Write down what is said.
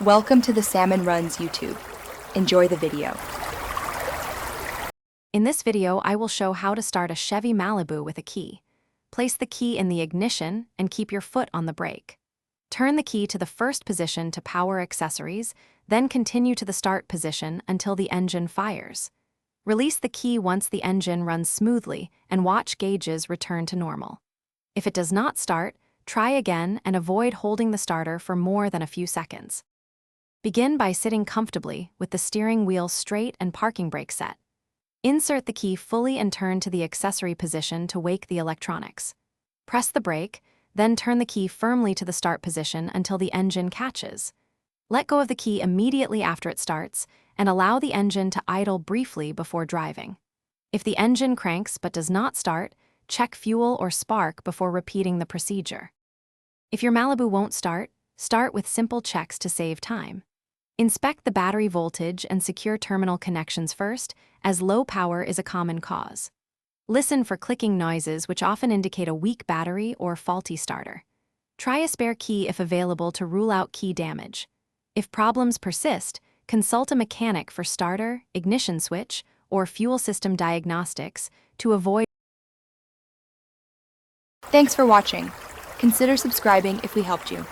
Welcome to the Salmon Runs YouTube. Enjoy the video. In this video, I will show how to start a Chevy Malibu with a key. Place the key in the ignition and keep your foot on the brake. Turn the key to the first position to power accessories, then continue to the start position until the engine fires. Release the key once the engine runs smoothly and watch gauges return to normal. If it does not start, try again and avoid holding the starter for more than a few seconds. Begin by sitting comfortably with the steering wheel straight and parking brake set. Insert the key fully and turn to the accessory position to wake the electronics. Press the brake, then turn the key firmly to the start position until the engine catches. Let go of the key immediately after it starts and allow the engine to idle briefly before driving. If the engine cranks but does not start, check fuel or spark before repeating the procedure. If your Malibu won't start, start with simple checks to save time. Inspect the battery voltage and secure terminal connections first, as low power is a common cause. Listen for clicking noises, which often indicate a weak battery or faulty starter. Try a spare key if available to rule out key damage. If problems persist, consult a mechanic for starter, ignition switch, or fuel system diagnostics to avoid. Thanks for watching. Consider subscribing if we helped you.